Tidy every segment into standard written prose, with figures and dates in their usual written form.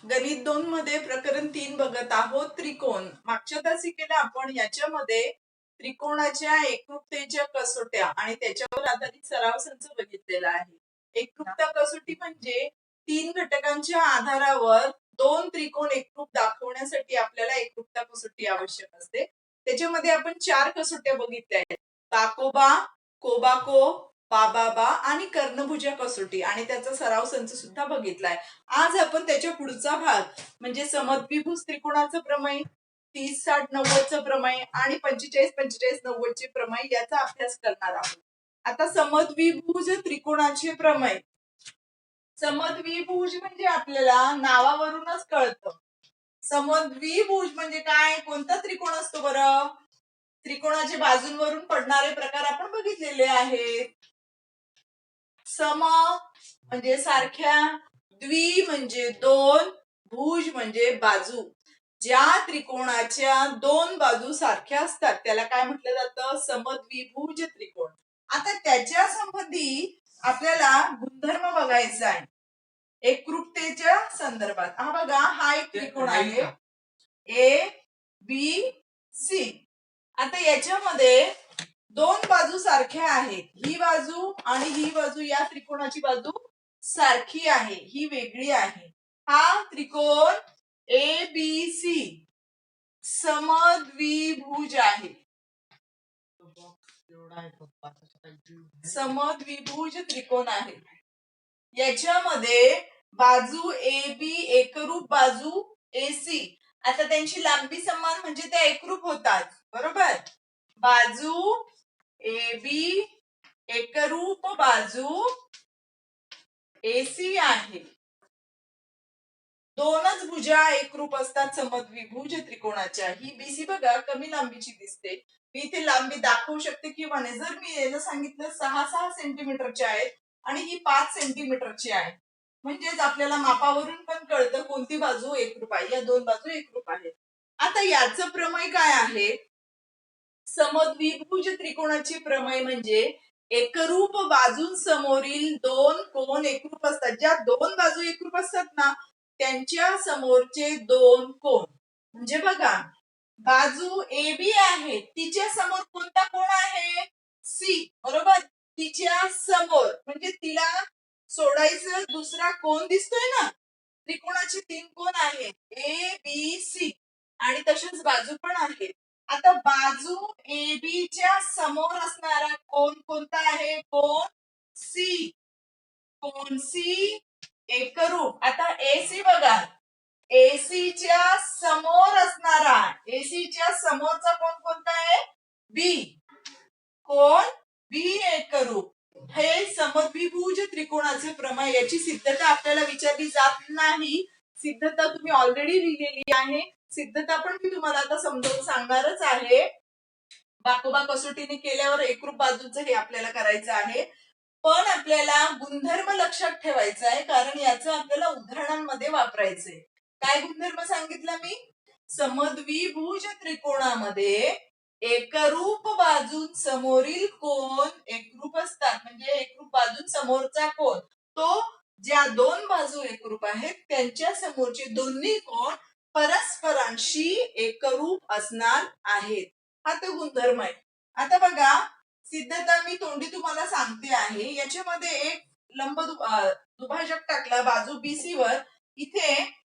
गणित 2 मध्ये प्रकरण 3 बघत आहोत त्रिकोण. मागच्या तासिकेला आपण याच्यामध्ये त्रिकोणाच्या एकरूपतेच्या कसोट्या आणि त्याच्यावर आधारित सराव संच बघितलेला आहे. एकरूपता कसोटी म्हणजे 3 घटकांच्या आधारावर 2 त्रिकोण एकरूप दाखवण्यासाठी आपल्याला एकरूपता कसोटी आवश्यक असते. त्याच्यामध्ये आपण 4 कसोट्या बघितल्या आहेत. ताकोबा, कोबाको, बाबाबा आणि कर्णभुजा कसोटी आणि त्याचा सराव संच सुद्धा बघितलाय. आज आपण त्याच्या पुढचा भाग म्हणजे समद्विभुज त्रिकोणाचं प्रमेय, 30-60-90चं प्रमेय आणि 45-45-90 चे प्रमेय याचा अभ्यास करणार आहोत. आता समद्विभुज त्रिकोणाचे प्रमेय. समद्विभुज म्हणजे आपल्याला नावावरूनच कळतं. समद्विभुज म्हणजे काय, कोणता त्रिकोण असतो बरं? त्रिकोणाच्या बाजूंवरून पडणारे प्रकार आपण बघितलेले आहेत. सम म्हणजे सारख्या, द्वि म्हणजे दोन, भुज म्हणजे बाजू. ज्या त्रिकोणाच्या दोन बाजू सारख्या असतात त्याला काय म्हटलं जातं? समद्विभुज त्रिकोण. आता त्याच्या संबंधी आपल्याला गुणधर्म बघायचा आहे एकरूपतेच्या संदर्भात. हा बघा, हा एक त्रिकोण आहे ए बी सी. आता याच्यामध्ये दोन बाजू सारख्या आहेत. ही बाजू आणि ही बाजू, या त्रिकोणाची बाजू सारखी आहे, ही वेगळी आहे. हा त्रिकोण ए बी सी समद्विभुज आहे. समद्विभुज त्रिकोण आहे. याच्यामध्ये बाजू ए बी एकरूप, बाजू ए सी. आता त्यांची लांबी समान म्हणजे त्या एकरूप होतात, बरोबर. बाजू ए बी एकरूप, बाजू एसी आहे. दोनच भुजा एकरूप असतात समद्विभुज त्रिकोणाच्या. ही बीसी बघा कमी लांबीची दिसते. मी इथे लांबी दाखवू शकते किंवा नाही. जर मी याला सांगितलं 6-6 सेंटीमीटरचे आहेत आणि ही 5 सेंटीमीटरची आहे, म्हणजेच आपल्याला मापावरून पण कळतं कोणती बाजू एकरूप आहे. या दोन बाजू एकरूप आहेत. आता याचं प्रमेय काय आहे? समद्विभुज त्रिकोणाचे प्रमेय म्हणजे एकरूप बाजूंसमोरील दोन कोन एकरूप असतात. ज्या दोन बाजू एकरूप असतात ना, त्यांच्या समोरचे दोन कोन. म्हणजे बघा, बाजू ए बी आहे, तिच्या समोर कोणता कोन आहे? सी, बरोबर. तिच्या समोर म्हणजे तिला सोडायचं दुसरा कोन दिसतोय ना. त्रिकोणाचे 3 कोन आहेत, ए बी सी, आणि तशाच बाजू पण आहेत. आता बाजू ए बी च्या समोर असणारा कोन कोणता आहे? कोन सी. कोन सी एकरूप. आता एसी बघा, एसी च्या समोर असणारा, एसी च्या समोरचा कोन कोणता आहे? बी. कोन बी एकरूप. हे समद्विभुज त्रिकोणाचे प्रमेय. याची सिद्धता आपल्याला विचारली जात नाही. सिद्धता तुम्ही ऑलरेडी लिहिलेली आहे. सिद्धता पण मी तुम्हाला आता समजावून सांगणारच आहे. बाकोबा कसोटीने केल्यावर एकरूप बाजूचं हे आपल्याला करायचं आहे. पण आपल्याला गुणधर्म लक्षात ठेवायचा आहे, कारण याचं आपल्याला उदाहरणांमध्ये वापरायचंय. काय गुणधर्म सांगितलं मी? समद्विभुज त्रिकोणामध्ये एकरूप बाजूंसमोरील कोन एकरूप असतात. म्हणजे एकरूप बाजूंसमोरचा कोन तो ज्या दोन बाजू एकरूप आहेत त्यांच्या समोरचे दोन्ही कोन परस्परांशी एकरूप असणार आहेत. हा तो गुणधर्म आहे. आता बघा, सिद्धता मी तोंडी तुम्हाला सांगते आहे. याच्यामध्ये एक लंब दुभाजक टाकला बाजू बीसी वर. इथे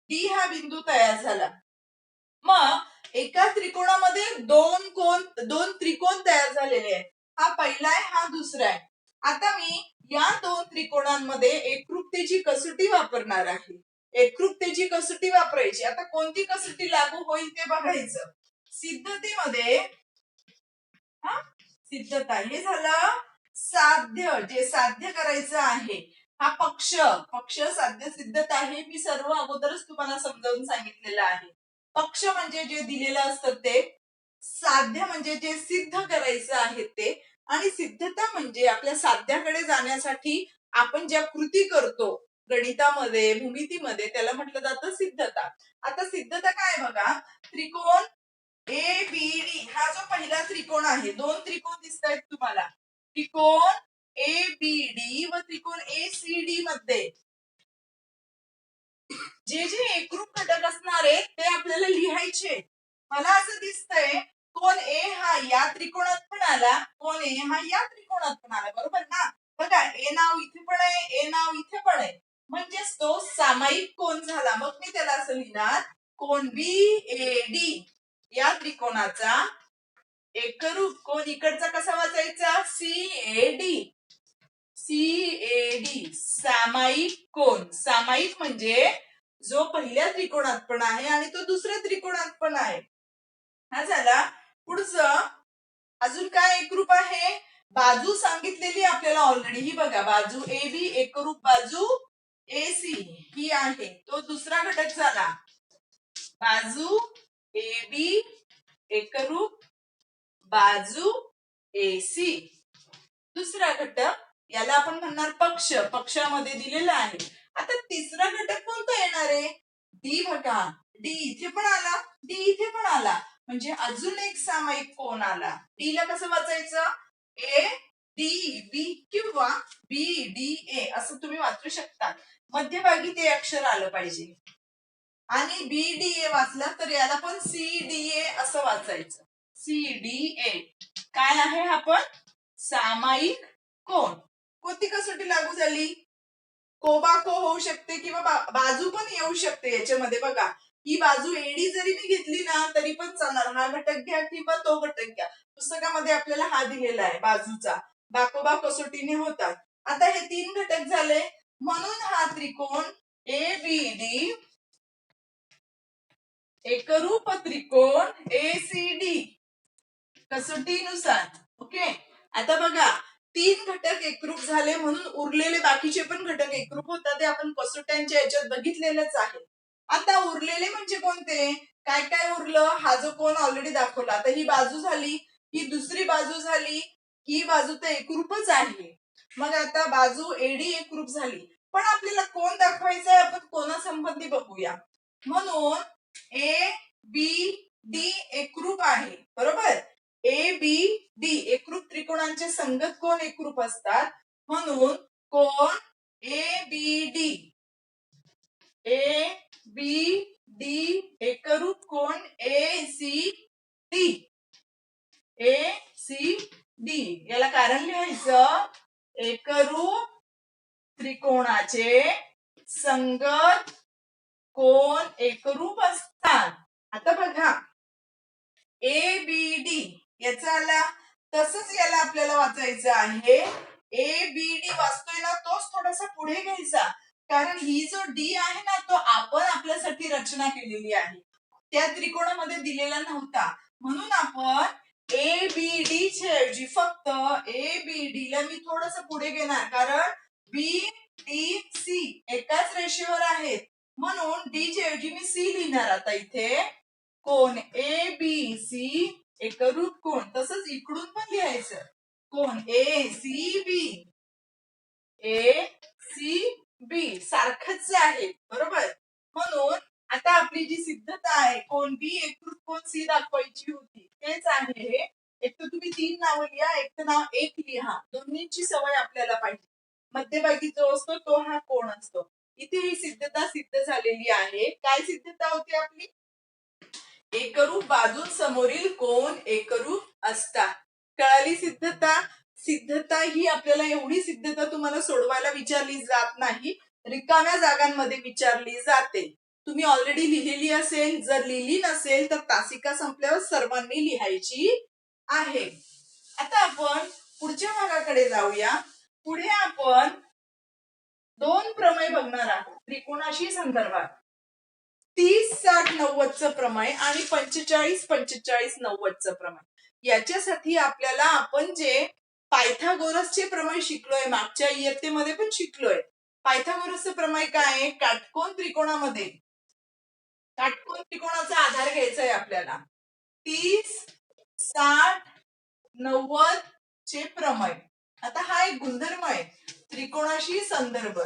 डी हा बिंदू तयार झाला. मग एका त्रिकोणामध्ये दोन त्रिकोण तयार झालेले आहेत. हा पहिला आहे, हा दुसरा आहे. आता मी या दोन त्रिकोणांमध्ये एकरूपतेची कसोटी वापरणार आहे. एकरूपतेची कसोटी वापरायची. आता कोणती कसोटी लागू होईल ते बघायचं. सिद्धतेमध्ये सिद्धता हे झालं साध्य, जे साध्य करायचं आहे. हा पक्ष साध्य सिद्धता हे मी सर्व अगोदरच तुम्हाला समजावून सांगितलेलं आहे. पक्ष म्हणजे जे दिलेलं असतं ते, साध्य म्हणजे जे सिद्ध करायचं आहे ते, आणि सिद्धता म्हणजे आपल्या साध्याकडे जाण्यासाठी आपण ज्या कृती करतो गणितामध्ये, भूमितीमध्ये, त्याला म्हटलं जातं सिद्धता. आता सिद्धता काय बघा, त्रिकोण ए बी डी हा जो पहिला त्रिकोण आहे, दोन त्रिकोण दिसत आहेत तुम्हाला. त्रिकोण ए बी डी व त्रिकोण ए सी डी मध्ये जे जे एकरूप घटक असणार आहेत ते आपल्याला लिहायचे. मला असं दिसतंय कोण ए हा या त्रिकोणात पण आला, कोण ए हा या त्रिकोणात पण आला, बरोबर ना? बघा ए नाव इथे पण आहे, ए नाव इथे पण आहे, म्हणजेच तो सामायिक कोण झाला. मग मी त्याला असं लिहिणार कोण बी ए डी या त्रिकोणाचा एकरूप कोण इकडचा कसा वाचायचा सी ए डी. CAD सामायिक कोण. सामायिक म्हणजे जो पहिल्या त्रिकोणात पण आहे आणि तो दुसऱ्या त्रिकोणात पण आहे. हा झाला. पुढचं अजून काय एकरूप आहे, बाजू सांगितलेली आपल्याला ऑलरेडी. ही बघा बाजू AB एकरूप बाजू AC ही आहे, तो दुसरा घटक झाला. बाजू AB एकरूप बाजू AC दुसरा घटक, याला आपण म्हणणार पक्ष. पक्षामध्ये दिलेला आहे. आता तिसरा घटक कोणता येणार आहे, डी. बघा डी इथे पण आला, डी इथे पण आला, म्हणजे अजून एक सामायिक कोण आला. डी ला कसं वाचायचं, ए डी बी किंवा बी डी ए असं तुम्ही वाचू शकता. मध्यभागी ते अक्षर आलं पाहिजे. आणि बी डी ए वाचलं तर याला पण सी डी ए असं वाचायचं. सी डी ए काय आहे हा पण सामायिक कोण. कोणती कसोटी लागू झाली, कोबाको होऊ शकते किंवा बाजू पण येऊ शकते याच्यामध्ये. बघा ही बाजू एडी जरी मी घेतली ना तरी पण चालणार. हा घटक घ्या किंवा तो घटक घ्या, पुस्तकामध्ये आपल्याला हा दिलेला आहे बाजूचा. बाकोबा कसोटीने होतात. आता हे 3 घटक झाले, म्हणून हा त्रिकोण ए बी डी एकरूप त्रिकोण ACD कसोटीनुसार. ओके. आता बघा 3 घटक एकरूप झाले, म्हणून उरलेले बाकीचे पण घटक एकरूप होतात. ते आपण कसोट्यांच्या याच्यात बघितलेलंच आहे. आता उरलेले म्हणजे कोणते, काय काय उरलं, हा जो कोण ऑलरेडी दाखवला. आता ही बाजू झाली, ही दुसरी बाजू झाली, ही बाजू तर एकरूपच आहे. मग आता बाजू एडी एकरूप झाली, पण आपल्याला कोण दाखवायचा आहे, आपण कोणासंबंधी बघूया. म्हणून ए बी डी एकरूप आहे, बरोबर. ए बी डी एकरूप त्रिकोणांचे संगत कोण एकरूप असतात, म्हणून कोण A B D. A B D एकरूप कोण ए सी डी. ए सी डी याला कारण लिहायचं, एकरूप त्रिकोणाचे संगत कोण एकरूप असतात. आता बघा ए बी डी याचा आला, तसंच याला आपल्याला वाचायचं आहे. ए बी डी वाचतोय ना तोच थोडासा पुढे घ्यायचा, कारण ही जो डी आहे ना तो आपण आपल्यासाठी रचना केलेली आहे, त्या त्रिकोणामध्ये दिलेला नव्हता. म्हणून आपण ए बी डी च्या ऐवजी फक्त ए बी डी ला मी थोडस पुढे घेणार, कारण बी डी सी एकाच रेषेवर आहेत, म्हणून डी च्या ऐवजी मी सी लिहिणार. आता इथे कोण ए बी सी एकरूप कोण. तसंच इकडून पण लिहायचं कोण ए सी बी. ए सी बी सारखंच आहे, बरोबर. म्हणून आता आपली जी सिद्धता आहे, कोण बी एकरूप कोण सी दाखवायची होती, तेच आहे हे. एक तर तुम्ही 3 नावं लिहा, एक तर नाव 1 लिहा, दोन्हीची सवय आपल्याला पाहिजे. मध्यभागी जो असतो तो हा कोण असतो. इथे ही सिद्धता सिद्ध झालेली आहे. काय सिद्धता होती आपली, एकरूप बाजूंसमोरील कोण एकरूप असतात. कळाली सिद्धता. सिद्धता ही आपल्याला एवढी सिद्धता तुम्हाला सोडवायला विचारली जात नाही, रिकाम्या जागांमध्ये विचारली जाते. तुम्ही ऑलरेडी लिहिलेली असेल, जर लिहिली नसेल तर तासिका संपल्यावर सर्वांनी लिहायची आहे. आता आपण पुढच्या भागाकडे जाऊया. पुढे आपण 2 प्रमेय बघणार आहोत त्रिकोणाशी संदर्भात. 30-60-90 प्रमेय आणि 45-45-90 प्रमेय. याच्यासाठी आपल्याला आपण जे पायथागोरसचे प्रमेय शिकलोय, मागच्या इयत्तेमध्ये पण शिकलोय. पायथागोरसचं प्रमेय काय आहे, काटकोन त्रिकोणामध्ये काटकोन त्रिकोणाचा आधार घ्यायचा आहे आपल्याला. 30-60-90 चे प्रमेय. आता हा एक गुणधर्म आहे त्रिकोणाशी संदर्भ.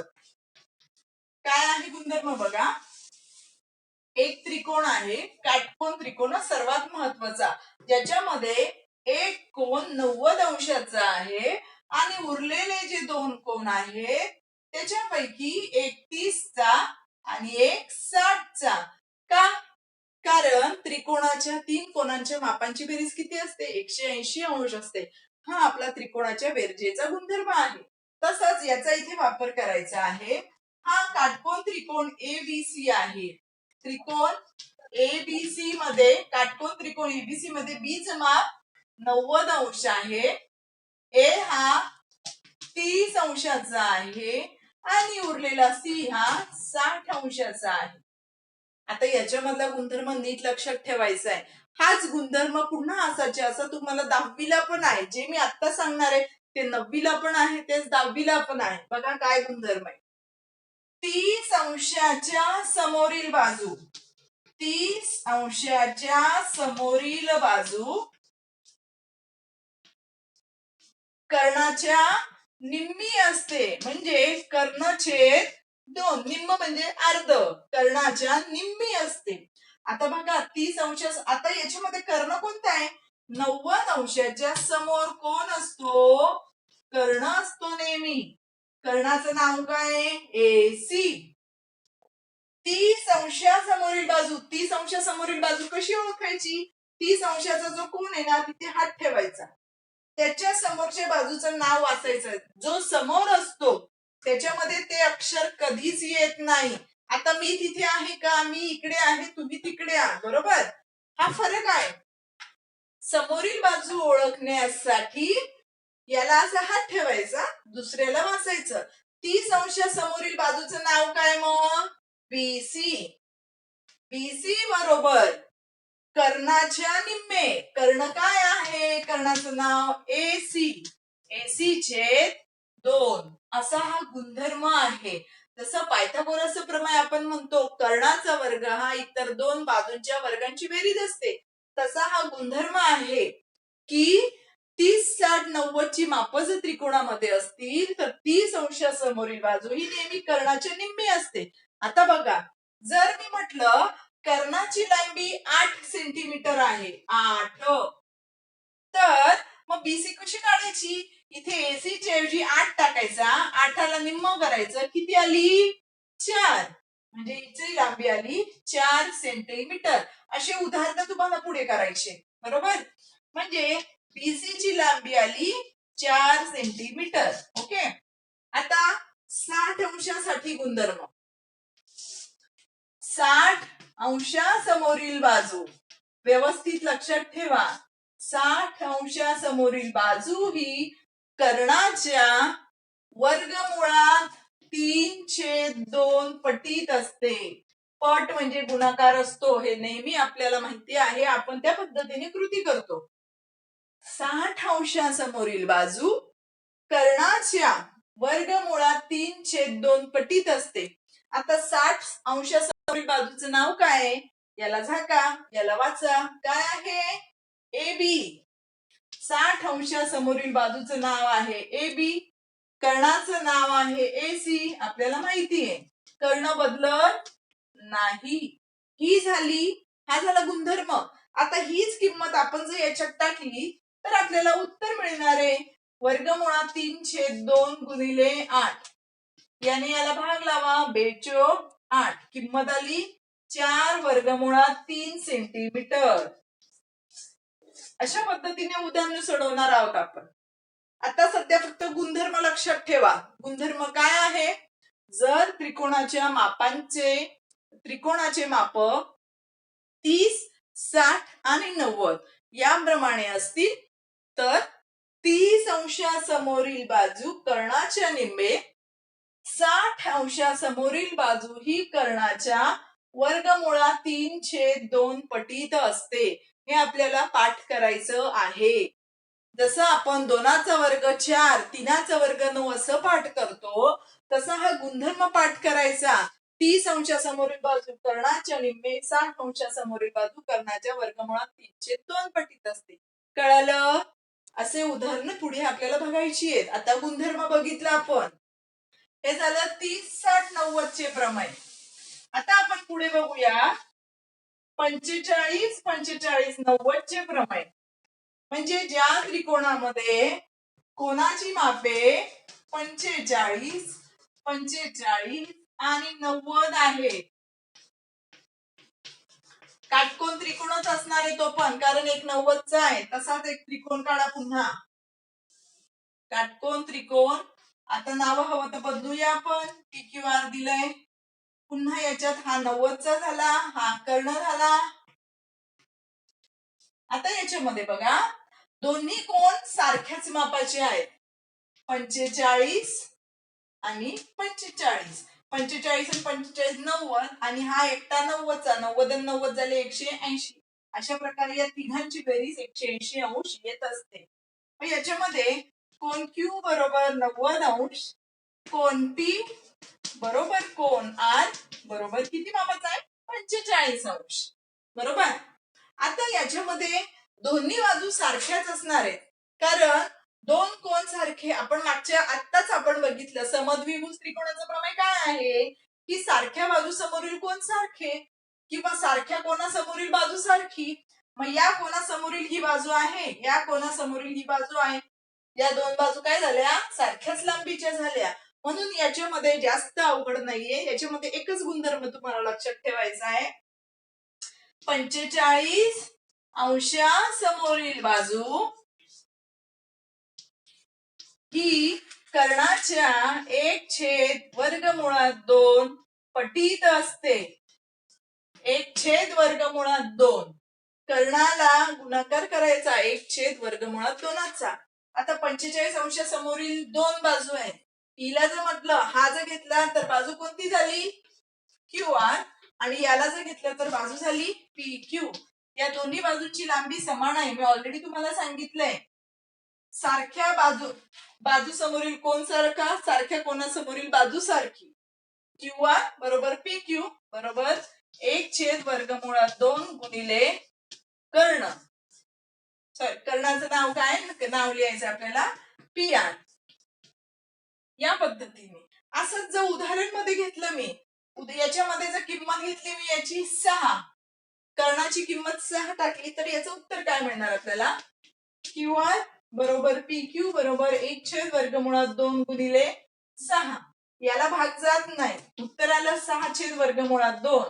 काय आहे गुणधर्म बघा. एक त्रिकोण आहे, काटकोन त्रिकोण सर्वात महत्वाचा, ज्याच्यामध्ये एक कोण 90 अंशाचा आहे आणि उरलेले जे 2 कोण आहेत त्याच्यापैकी 31 चा आणि एक 60चा. का? कारण त्रिकोणाच्या 3 कोनांच्या मापांची बेरीज किती असते? 180 अंश असते. हा आपला त्रिकोणाच्या बेरजेचा गुणधर्म आहे. तसंच याचा इथे वापर करायचा आहे. हा काटकोन त्रिकोण एबीसी आहे. त्रिकोण एबीसी मध्ये, काटकोन त्रिकोण एबीसी मध्ये बी चं माप 90 अंश आहे. ए हा 30 अंशाचा आहे आणि उरलेला सी हा 60 अंशाचा आहे. आता याच्यामधला गुणधर्म नीट लक्षात ठेवायचा आहे. हाच गुणधर्म पुन्हा असायचे असं तुम्हाला 10वीला पण आहे. जे मी आता सांगणार आहे ते 9वीला पण आहे, तेच 10वीला पण आहे. बघा काय गुणधर्म आहे. 30 अंशाच्या समोरील बाजू, 30 अंशाच्या समोरील बाजू कर्णाच्या निम्मी असते. म्हणजे कर्ण छेद 2, निम्म म्हणजे अर्ध, कर्णाच्या निम्मी असते. आता बघा 30 अंश, आता याच्यामध्ये कर्ण कोणता आहे? 90 अंशाच्या समोर कोण असतो? कर्ण असतो नेहमी. कर्णाचं नाव काय? एसी. 30 अंशासमोरील बाजू, 30 अंशासमोरील बाजू कशी ओळखायची? 30 अंशाचा जो कोण आहे ना तिथे हात ठेवायचा, त्याच्या समोरच्या बाजूचं नाव वाचायचं. जो समोर असतो त्याच्यामध्ये ते अक्षर कधीच येत नाही. आता मी तिथे आहे का? मी इकडे आहे, तुम्ही तिकडे आहात, बरोबर? हा फरक आहे. समोरील बाजू ओळखण्यासाठी याला असा हात ठेवायचा, दुसऱ्याला वाचायचं. 30 अंशासमोरील बाजूचं नाव काय मग? बीसी. बीसी बरोबर कर्णाच्या निम्मे. कर्ण काय आहे? कर्णाचं नाव एसी. एसी छेद 2 असा हा गुणधर्म आहे. जसं पायथागोरस प्रमेय आपण म्हणतो कर्णाचा वर्ग हा इतर 2 बाजूंच्या वर्गांची बेरीज असते, तसा हा गुणधर्म आहे की 30, 60, 90 ची माप जर त्रिकोणामध्ये असतील तर 30 अंशासमोरील बाजू ही नेहमी कर्णाच्या निम्मी असते. आता बघा, जर मी म्हटलं कर्णाची लांबी 8 सेंटीमीटर आहे, 8, तर मग बीसी कशी काढायची? इथे एसी च्या ऐवजी 8 टाकायचा, 8ला निम्म करायचं, किती आली? 4. म्हणजे हिची लांबी आली 4 सेंटीमीटर. असे उदाहरण तुम्हाला पुढे करायचे, बरोबर? म्हणजे बीसी ची लांबी आली 4 सेंटीमीटर. ओके. आता 60 अंशासाठी गुणधर्म. 60 अंशासमोरील बाजू व्यवस्थित लक्षात ठेवा. 60 अंशासमोरील बाजू ही कर्णाच्या वर्गमुळात 3/2 पटीत असते. पट म्हणजे गुणाकार असतो, हे नेहमी आपल्याला माहिती आहे. आपण त्या पद्धतीने कृती करतो. 60 अंशासमोरील बाजू कर्णाच्या वर्गमुळात 3/2 पटीत असते. आता 60 अंशासमोरील बाजूचं नाव काय? याला झाका, याला वाचा. काय आहे? एबी. 60 अंशासमोरील बाजूचं नाव आहे एबी. कर्णाचं नाव आहे एसी. आपल्याला माहिती आहे कर्ण बदलत नाही. ही झाली, हा झाला गुणधर्म. आता हीच किंमत आपण जर याच्यात टाकली तर आपल्याला उत्तर मिळणार आहे वर्गमुळात 3/2 गुणिले 8. याने याला भाग लावा, 2/8. किंमत आली 4 वर्गमुळात 3 सेंटीमीटर. अशा पद्धतीने उदाहरण सोडवणार आहोत आपण. आता सध्या फक्त गुणधर्म लक्षात ठेवा. गुणधर्म काय आहे? जर त्रिकोणाचे माप 30, 60 आणि 90 याप्रमाणे असतील तर 30 अंशासमोरील बाजू कर्णाच्या निम्मे, 60 अंशासमोरील बाजू ही कर्णाच्या वर्गमुळात 3/2 पटीत असते. हे आपल्याला पाठ करायचं आहे. जसं आपण 2चा वर्ग 4, 3चा वर्ग 9 असं पाठ करतो, तसा हा गुणधर्म पाठ करायचा. 30 अंशासमोरील बाजू कर्णाच्या निम्मे, 60 अंशासमोरील बाजू कर्णाच्या वर्गमुळात 3/2 पटीत असते. कळालं? असे उदाहरण पुढे आपल्याला बघायची आहेत. आता गुणधर्म बघितला आपण. हे झालं 30, 60, 90 चे प्रमेय. आता आपण पुढे बघूया 45, 45, 90 चे प्रमेय. म्हणजे ज्या त्रिकोणामध्ये कोणाची मापे 45, 45 आणि 90 आहे. काटकोन त्रिकोणच असणार आहे तो पण, कारण एक 90चा आहे. तसाच एक त्रिकोण काढा पुन्हा, काटकोन त्रिकोण. आता नाव हवं तर बदलूया आपण. PQR दिलंय. पुन्हा याच्यात हा 90चा झाला, हा कर्ण झाला. आता याच्यामध्ये बघा, दोन्ही कोण सारख्याच मापाचे आहेत, 45 आणि 45. 45 आणि 45 90, आणि हा एकटा 90चा, 90 आणि 90 झाले 180. अशा प्रकारे या तिघांची बेरीज 180 अंश येत असते. मग याच्यामध्ये कोण Q बरोबर 90 अंश, कोण P बरोबर कोण R बरोबर किती मापाचा आहे, 45 अंश. बरोबर. आता याच्यामध्ये दोन्ही बाजू सारख्याच असणार आहेत, कारण दोन कोण सारखे. आपण मागच्या आत्ताच आपण बघितलं, समद्विभुज त्रिकोणाचा प्रमेय काय आहे, की सारख्या बाजू समोरील कोण सारखे किंवा सारख्या कोणासमोरील बाजू सारखी. मग या कोणासमोरील ही बाजू आहे, या कोणासमोरील ही बाजू आहे, या दोन बाजू काय झाल्या, सारख्याच लांबीच्या झाल्या. म्हणून याच्यामध्ये जास्त अवघड नाहीये. याच्यामध्ये एकच गुणधर्म तुम्हाला लक्षात ठेवायचा आहे, 45 अंशासमोरील बाजू ही कर्णाच्या 1/2 पटीत असते. 1/2 कर्णाला गुणाकार करायचा 1/2चा. आता 45 अंशासमोरील दोन बाजू आहेत. हिला जर म्हटलं, हा जर घेतला तर बाजू कोणती झाली, QR, आणि याला जर घेतलं तर बाजू झाली PQ. या दोन्ही बाजूंची लांबी समान आहे. मी ऑलरेडी तुम्हाला सांगितलंय, सारख्या बाजू समोरील कोण सारखा, सारख्या कोणासमोरील बाजू सारखी. QR बरोबर PQ बरोबर 1/2 गुणिले कर्ण. कर्णाचं नाव काय, नाव लिहायचं आपल्याला PR. या पद्धतीने असंच जर उदाहरण मध्ये घेतलं मी, याच्यामध्ये जर किंमत घेतली मी याची 6, कर्णाची किंमत 6 टाकली, तर याचं उत्तर काय मिळणार आपल्याला, QR बरोबर PQ बरोबर 1/2 गुणिले 6. याला भाग जात नाही, उत्तर आलं 6/2.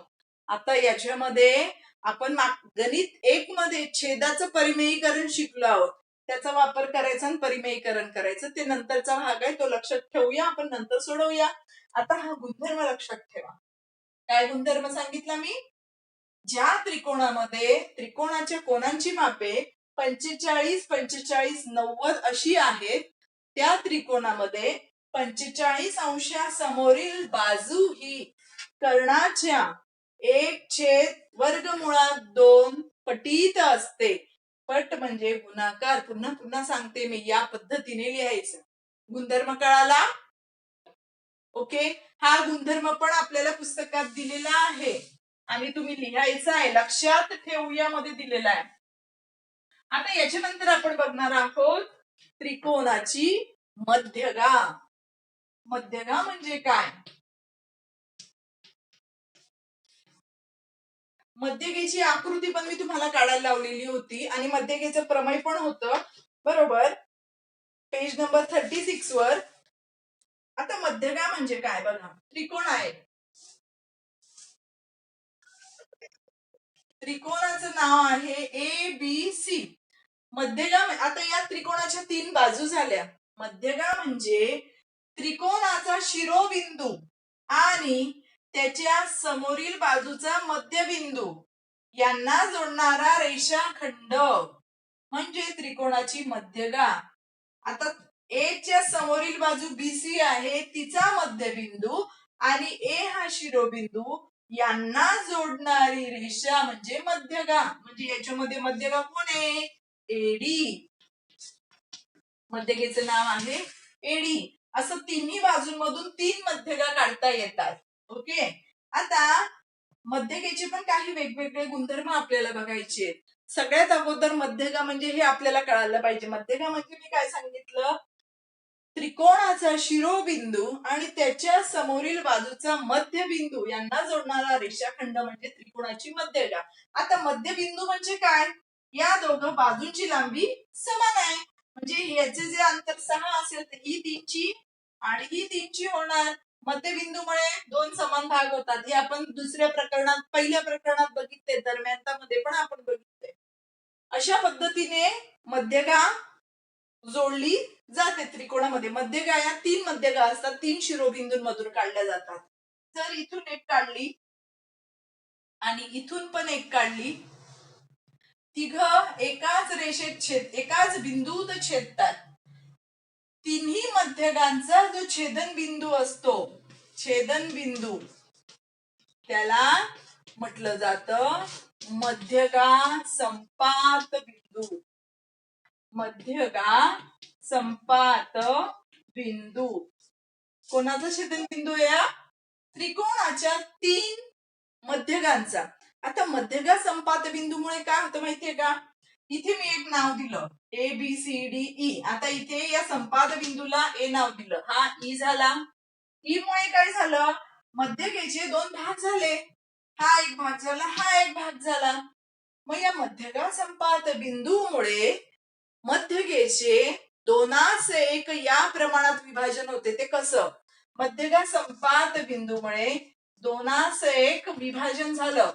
आता याच्यामध्ये आपण गणित 1 मध्ये छेदाचं परिमेयीकरण शिकलो आहोत. त्याचा वापर करायचा आणि परिमेयीकरण करायचं, ते नंतरचा भाग आहे, तो लक्षात ठेवूया, आपण नंतर सोडवूया. आता हा गुणधर्म लक्षात ठेवा. काय गुणधर्म सांगितला मी, ज्या त्रिकोणामध्ये त्रिकोणाच्या कोणांची मापे 45, 45, 90 अशी आहेत, त्या त्रिकोणामध्ये 45 अंशासमोरील बाजू ही कर्णाच्या 1/2 पटीत असते. पट म्हणजे गुणाकार. पुन्हा पुन्हा सांगते मी, या पद्धतीने लिहायचं. गुणधर्म कळाला, ओके. हा गुणधर्म पण आपल्याला पुस्तकात दिलेला आहे आणि तुम्ही लिहायचा आहे, लक्षात ठेवूया मध्ये दिलेला आहे. आता याच्यानंतर आपण बघणार आहोत त्रिकोणाची मध्यगा. मध्यगा म्हणजे काय, मध्यगेची आकृती पण मी तुम्हाला काढायला लावलेली होती आणि मध्यगेचं प्रमेय पण होतं, बरोबर, पेज नंबर 36 वर. आता मध्यगा म्हणजे काय बघा, त्रिकोण आहे, त्रिकोणाचं नाव आहे ABC. मध्यगा, आता या त्रिकोणाच्या 3 बाजू झाल्या. मध्यगा म्हणजे त्रिकोणाचा शिरोबिंदू आणि त्याच्या समोरील बाजूचा मध्यबिंदू यांना जोडणारा रेषाखंड म्हणजे त्रिकोणाची मध्यगा. आता A च्या समोरील बाजू BC आहे, तिचा मध्यबिंदू आणि A हा शिरोबिंदू यांना जोडणारी रेषा म्हणजे मध्यगा. म्हणजे याच्यामध्ये मध्यगा कोण आहे, AD. मध्यगेचं नाव आहे AD. असं तिन्ही बाजूंमधून 3 मध्यगा काढता येतात, ओके. आता मध्यगेचे पण काही वेगवेगळे गुणधर्म आपल्याला बघायचे आहेत. सगळ्यात अगोदर मध्यगा म्हणजे हे आपल्याला कळायला पाहिजे. मध्यगा म्हणजे मी काय सांगितलं, त्रिकोणाचा शिरोबिंदू आणि त्याच्या समोरील बाजूचा मध्यबिंदू यांना जोडणारा रेषाखंड म्हणजे त्रिकोणाची मध्यगा. आता मध्यबिंदू म्हणजे काय, या दोघं बाजूंची लांबी समान आहे, म्हणजे याचे जे अंतर 6 असेल तर ही 3ची आणि ही 3ची होणार. मध्यबिंदूमुळे दोन समान भाग होतात हे आपण पहिल्या प्रकरणात बघितले, दरम्यानतामध्ये पण आपण बघितले. अशा पद्धतीने मध्यगा जोडली जाते त्रिकोणामध्ये. मध्यगा या 3 मध्यगा असतात, 3 शिरोबिंदूंमधून काढल्या जातात. जर इथून एक काढली आणि इथून पण एक काढली, तिघं एकाच बिंदूत छेदतात. तिन्ही मध्यगांचा जो छेदनबिंदू असतो, छेदनबिंदू, त्याला म्हटलं जातं मध्यगा संपात बिंदू. मध्यगा संपात बिंदू. कोणाचा छेदनबिंदू या त्रिकोणाच्या 3 मध्यगांचा. आता मध्यगा संपात बिंदूमुळे काय होतं माहितीये का, इथे मी एक नाव दिलं ABCDE. आता इथे या संपात बिंदूला ए नाव दिलं, हा ई झाला. ई मुळे काय झालं, मध्यगेचे 2 भाग झाले, हा एक भाग झाला, हा एक भाग झाला. मग या मध्यगा संपात बिंदूमुळे मध्यगेचे 2:1 या प्रमाणात विभाजन होते. ते कसं, मध्यगा संपात बिंदूमुळे 2:1 विभाजन झालं.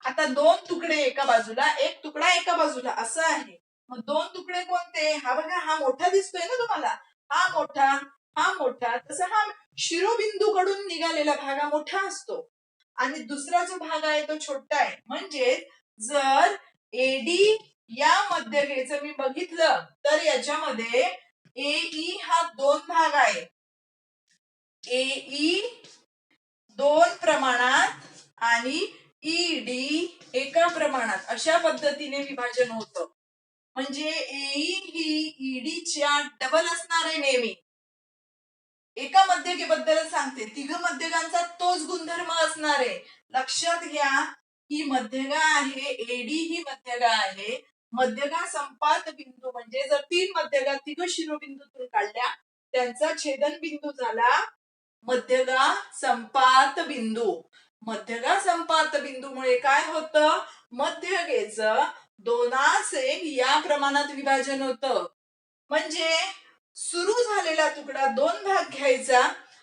आता 2 तुकडे एका बाजूला, एक तुकडा एका बाजूला असं आहे. मग 2 तुकडे कोणते, हा बघा, हा मोठा दिसतोय ना तुम्हाला, हा मोठा, हा मोठा. तसं हा शिरोबिंदूकडून निघालेला भाग हा मोठा असतो आणि दुसरा जो भाग आहे तो छोटा आहे. म्हणजे जर एडी या मध्यगेचं मी बघितलं तर याच्यामध्ये एई हा 2 भाग आहे. एई 2 प्रमाणात आणि ईडी एका प्रमाणात, अशा पद्धतीने विभाजन होतं. म्हणजे एई ही ईडीच्या डबल असणार आहे नेहमी. एका मध्यगेबद्दल सांगते, तिघ मध्यगांचा तोच गुणधर्म असणार आहे. लक्षात घ्या, ही मध्यगा आहे, एडी ही मध्यगा आहे. मध्यगा संपात बिंदू म्हणजे जर 3 मध्यगा तिघ शिरोबिंदूतून काढल्या, त्यांचा छेदनबिंदू झाला मध्यगा संपात बिंदू. मध्यगा संपात बिंदूमुळे काय होतं, मध्यगेचं 2:1 या प्रमाणात विभाजन होतं. म्हणजे सुरू झालेला तुकडा 2 भाग घ्यायचा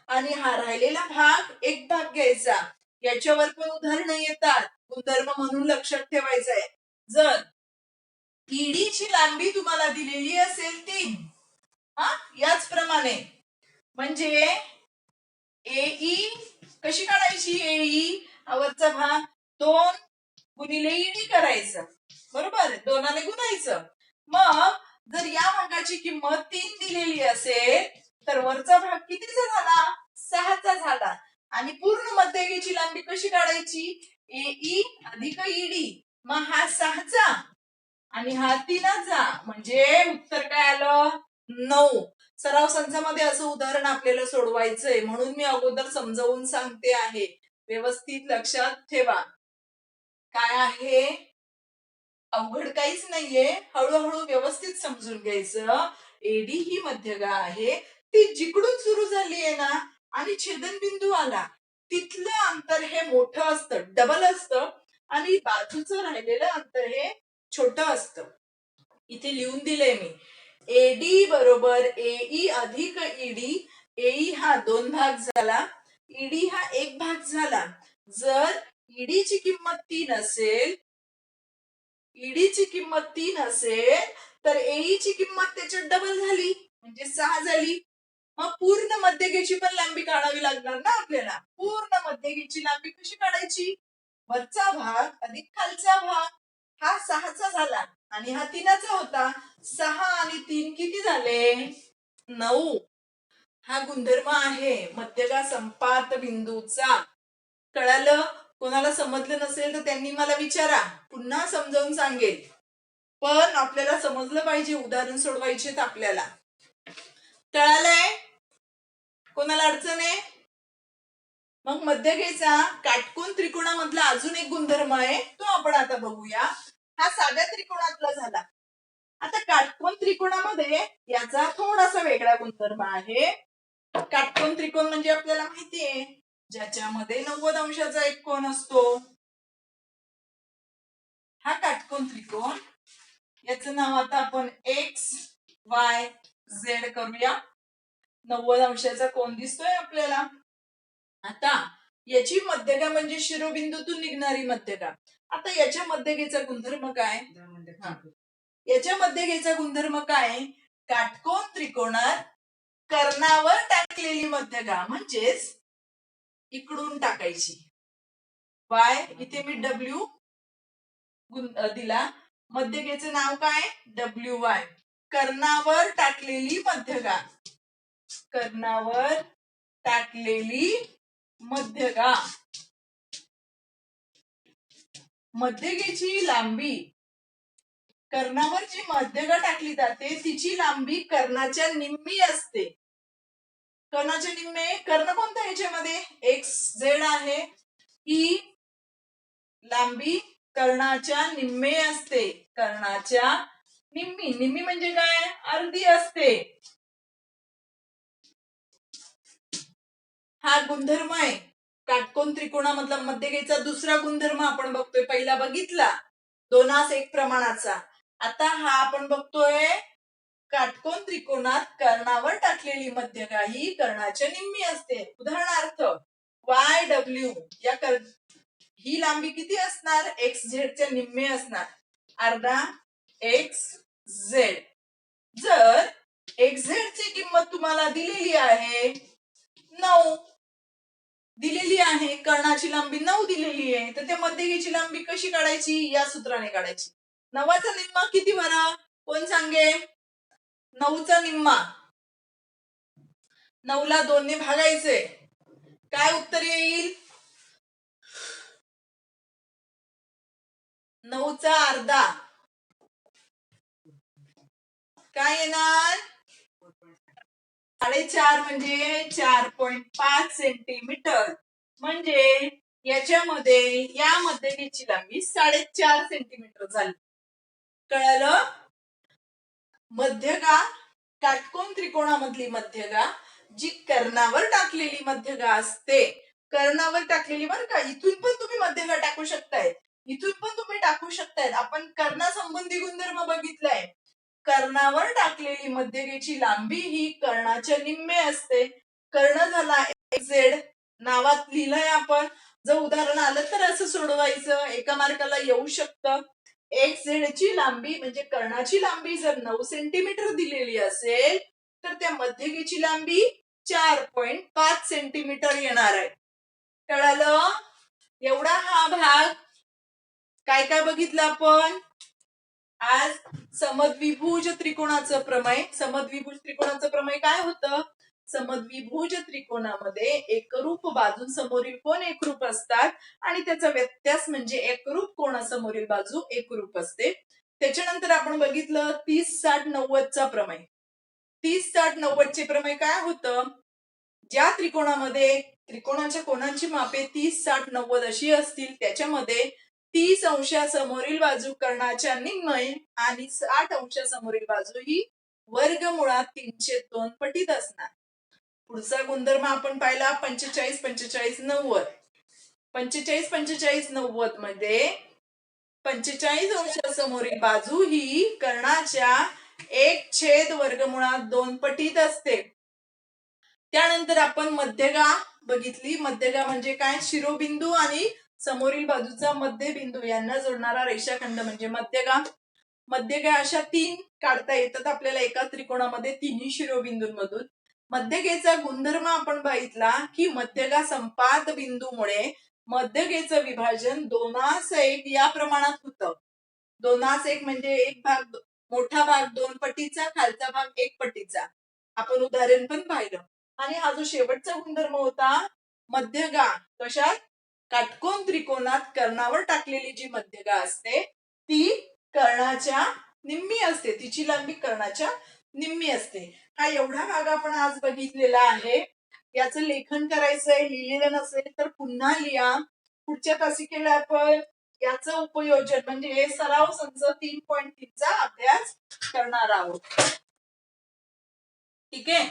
आणि हा राहिलेला भाग एक भाग घ्यायचा. याच्यावर पण उदाहरणं येतात, गुणधर्म म्हणून लक्षात ठेवायचं आहे. जर ईडीची लांबी तुम्हाला दिलेली असेल 3, याचप्रमाणे, म्हणजे एई कशी काढायची, एई हा वरचा भाग 2 गुणिले ईडी करायचं, बरोबर, 2ने गुणायचं. मग जर या भागाची किंमत 3 दिलेली असेल तर वरचा भाग कितीचा झाला, 6चा झाला. आणि पूर्ण मध्यगेची लांबी कशी काढायची, एई अधिक ईडी, मग हा 6चा आणि हा 3चा, म्हणजे उत्तर काय आलं, 9. सराव संचामध्ये असं उदाहरण आपल्याला सोडवायचंय, म्हणून मी अगोदर समजावून सांगते आहे, व्यवस्थित लक्षात ठेवा. काय आहे, अवघड काहीच नाहीये, हळूहळू व्यवस्थित समजून घ्यायचं. एडी ही मध्यगा आहे, ती जिकडून सुरू झाली आहे ना आणि छेदनबिंदू आला, तिथलं अंतर हे मोठं असतं, डबल असतं, आणि बाजूचं राहिलेलं अंतर हे छोटं असतं. इथे लिहून दिलंय मी, एडी बरोबर एई अधिक ईडी. एई हा 2 भाग झाला, ईडी हा 1 भाग झाला. जर ईडीची किंमत 3 असेल, ईडीची किंमत 3 असेल तर एईची किंमत त्याच्यात डबल झाली, म्हणजे 6 झाली. मग पूर्ण मध्यगेची पण लांबी काढावी लागणार ना आपल्याला. पूर्ण मध्यगेची लांबी कशी काढायची, वरचा भाग अधिक खालचा भाग, हा 6चा झाला आणि हा 3चा होता. 6 आणि 3 किती झाले, 9. हा गुणधर्म आहे मध्यगा संपात बिंदूचा. कळालं, कोणाला समजलं नसेल तर त्यांनी मला विचारा, पुन्हा समजावून सांगेल. पण आपल्याला समजलं पाहिजे, उदाहरण सोडवायचे आपल्याला. कळालंय, कोणाला अडचण आहे, मग मध्यगेचा काटकोन त्रिकोणामधला अजून एक गुणधर्म आहे, तो आपण आता बघूया. हा साध्या त्रिकोणातला झाला. आता काटकोन त्रिकोणामध्ये याचा थोडासा वेगळा गुणधर्म आहे. काटकोन त्रिकोण म्हणजे आपल्याला माहितीये, ज्याच्यामध्ये 90 अंशाचा एक कोन असतो, हा काटकोन त्रिकोण. याचं नाव आता आपण एक्स वाय झेड करूया. 90 अंशाचा कोन दिसतोय आपल्याला. आता याची मध्यगा म्हणजे शिरोबिंदूतून निघणारी मध्यगा. आता याच्या मध्यगेचा गुणधर्म काय? याच्या मध्यगेचा गुणधर्म काय? काटकोन त्रिकोणात कर्णावर टाकलेली मध्यगा म्हणजेच इकडून टाकायची. वाय इथे मी डब्ल्यू दिला. मध्यगेचं नाव काय? W Y. कर्णावर टाकलेली मध्यगा. कर्णावर टाकलेली मध्यगा. मध्यगेची लांबी, कर्णावर जी मध्यगा टाकली जाते तिची लांबी कर्णाच्या निम्मी असते. कर्णाच्या निम्मे. कर्ण कोणता याच्यामध्ये? एक्स झेड आहे. ही लांबी कर्णाच्या निम्मे असते. कर्णाच्या निम्मी. निम्मी म्हणजे काय? अर्धी असते. हा गुणधर्म आहे काटकोन त्रिकोणामधला मध्यगेचा. दुसरा गुणधर्म आपण बघतोय. पहिला बघितला 2:1 प्रमाणाचा. आता हा आपण बघतोय काटकोन त्रिकोणात कर्णावर टाकलेली मध्यगा ही कर्णाच्या निम्मी असते. उदाहरणार्थ वाय डब्ल्यू या ही लांबी किती असणार? एक्स झेडच्या निम्मे असणार. अर्धा एक्स झेड. जर एक्स झेड ची किंमत तुम्हाला दिलेली आहे 9 दिलेली आहे, कर्णाची लांबी 9 दिलेली आहे, तर त्या मध्यगेची लांबी कशी काढायची? या सूत्राने काढायची. 9चा निम्मा किती बरं? कोण सांगे? 9चा निम्मा 9ला 2 ने भागायचे. काय उत्तर येईल? 9चा अर्धा काय येणार? 4.5 म्हणजे 4.5 सेंटीमीटर. म्हणजे याच्यामध्ये या मध्यगेची लांबी 4.5 सेंटीमीटर झाली. कळलं? मध्यगा काटकोन त्रिकोणामधली मध्यगा जी कर्णावर टाकलेली मध्यगा असते. कर्णावर टाकलेली बरं का. इथून पण तुम्ही मध्यगा टाकू शकताय. इथून पण तुम्ही टाकू शकताय. आपण कर्णासंबंधी गुणधर्म बघितलाय. कर्णावर टाकलेली मध्यगेची लांबी ही कर्णाच्या निम्मे असते. कर्ण झाला एक्स झेड. नावात लिहिलंय आपण. जर उदाहरण आलं तर असं सोडवायचं. एका मार्काला येऊ शकतं. एक्स झेड ची लांबी म्हणजे कर्णाची लांबी जर 9 सेंटीमीटर दिलेली असेल तर त्या मध्यगेची लांबी 4.5 सेंटीमीटर येणार आहे. कळालं? एवढा हा भाग काय काय बघितलं आपण आज? समद्विभुज त्रिकोणाचं प्रमेय. समद्विभुज त्रिकोणाचं प्रमेय काय होतं? समद्विभुज त्रिकोणामध्ये एकरूप बाजूंसमोरील कोण एकरूप असतात आणि त्याचा व्यत्यास म्हणजे एकरूप कोणासमोरील बाजू एकरूप असते. त्याच्यानंतर आपण बघितलं 30-60-90 चा प्रमेय. 30-60-90 चे प्रमेय काय होतं? ज्या त्रिकोणामध्ये त्रिकोणाच्या कोणांची मापे 30-60-90 अशी असतील त्याच्यामध्ये 30 अंशासमोरील बाजू कर्णाच्या निम्मे आणि 60 अंशासमोरील बाजू ही वर्गमुळात 302 पटीत असणार. पुढचा गुणधर्म आपण पाहिला 45-45-90. 45-45-90 मध्ये 45 अंशासमोरील बाजू ही कर्णाच्या 1/वर्गमुळात 2 पटीत असते. त्यानंतर आपण मध्यगा बघितली. मध्यगा म्हणजे काय? शिरोबिंदू आणि समोरील बाजूचा मध्यबिंदू यांना जोडणारा रेषाखंड म्हणजे मध्यगा. मध्यगा अशा 3 काढता येतात आपल्याला एका त्रिकोणामध्ये तिन्ही शिरोबिंदूंमधून. मध्यगेचा गुणधर्म आपण बघितला की मध्यगा संपात बिंदूमुळे मध्यगेचं विभाजन 2:1 या प्रमाणात होतं. 2:1 म्हणजे एक भाग मोठा भाग 2 पटीचा, खालचा भाग 1 पटीचा. आपण उदाहरण पण पाहिलं. आणि हा जो शेवटचा गुणधर्म होता मध्यगा कशात? काटकोन त्रिकोणात कर्णावर टाकलेली जी मध्यगा असते ती कर्णाच्या निम्मी असते. तिची लांबी कर्णाच्या निम्मी असते. हा एवढा भाग आपण आज बघितलेला आहे. याचं लेखन करायचंय. लिहिलेलं नसेल तर पुन्हा लिहा. पुढच्या तासिकेला आपण याचं उपयोजन म्हणजे सराव संच 3.3 चा अभ्यास करणार आहोत. ठीक आहे.